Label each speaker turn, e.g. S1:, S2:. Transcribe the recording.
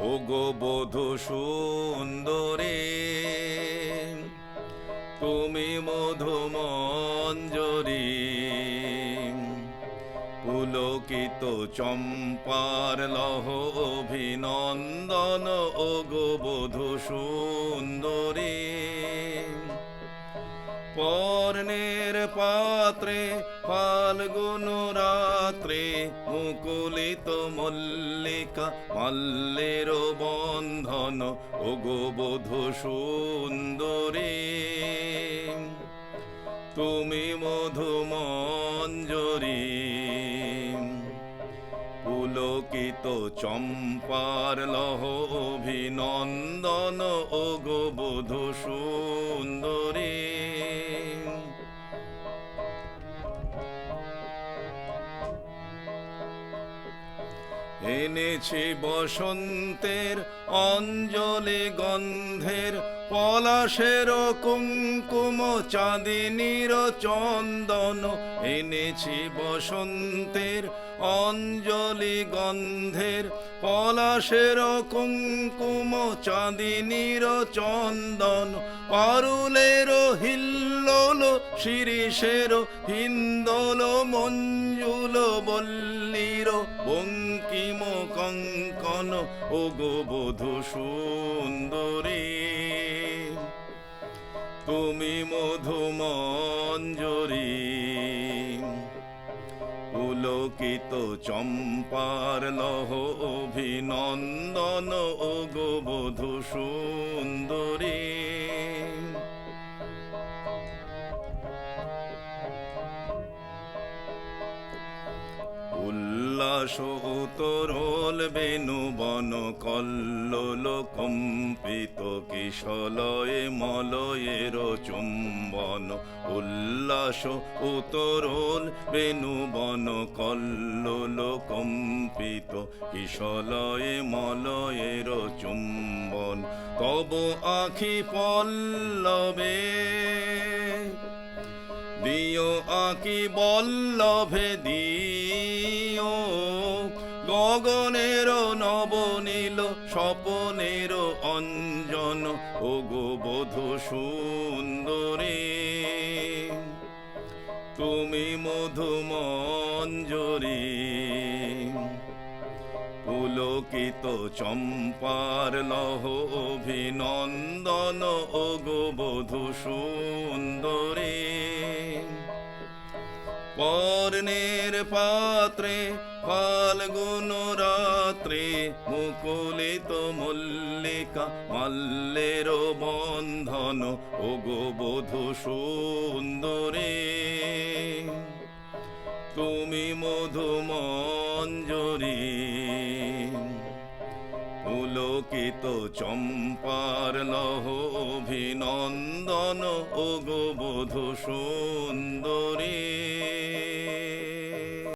S1: ওগো বধূ সুন্দরী, তুমি মধুমঞ্জরী। পুলকিত চম্পার লহ অভিনন্দন, ওগো বধূ সুন্দরী। পর্ণের পাত্রে ফাল্গুন রাত্রে, মুকুলিত মল্লিকা মাল্যের বন্ধন, ওগো বধূ সুন্দরী। তুমি মধুমঞ্জরী। পুলকিত চম্পার লহ অভিনন্দন, ওগো বধূ সুন্দরী। এনেছি বসন্তের অঞ্জলি গন্ধের, পলাশের কুঙ্কুম চাঁদিনীর চন্দন। এনেছি বসন্তের অঞ্জলি গন্ধের, পলাশের কুঙ্কুম চাঁদিনীর চন্দন। পারুলের হিল্লোল শিরিষের হিন্দোল, মঞ্জুল বল্লীর বঙ্কিম কঙ্কন, ওগো বধূ সুন্দরী। তুমি মধুমঞ্জরী। পুলকিত চম্পার লহ অভিনন্দন, ওগো বধূ সুন্দরী। উল্লাস উতরোল বেণুবন কল্লোল, কম্পিত কিশলয়ে মলয়ের চুম্বন। উল্লাস উতরোল বেণুবন কল্লোল, কম্পিত কিশলয়ে মলয়ের চুম্বন। তব আখি পল্লবে দিও আঁকি বল্লভে দিও, গগনের নবনীল স্বপনের অঞ্জন, ওগো বধূ সুন্দরী। তুমি মধুমঞ্জরী। পুলকিত চম্পার লহ অভিনন্দন, ওগো বধূ সুন্দরী। পর্ণের পাত্রে ফাল্গুন রাত্রে, মুকুলিত মল্লিকা মাল্যের বন্ধন, ওগো বধূ সুন্দরী। তুমি মধুমঞ্জরী। পুলকিত চম্পার লহ অভিনন্দন, ওগো বধূ সুন্দরী।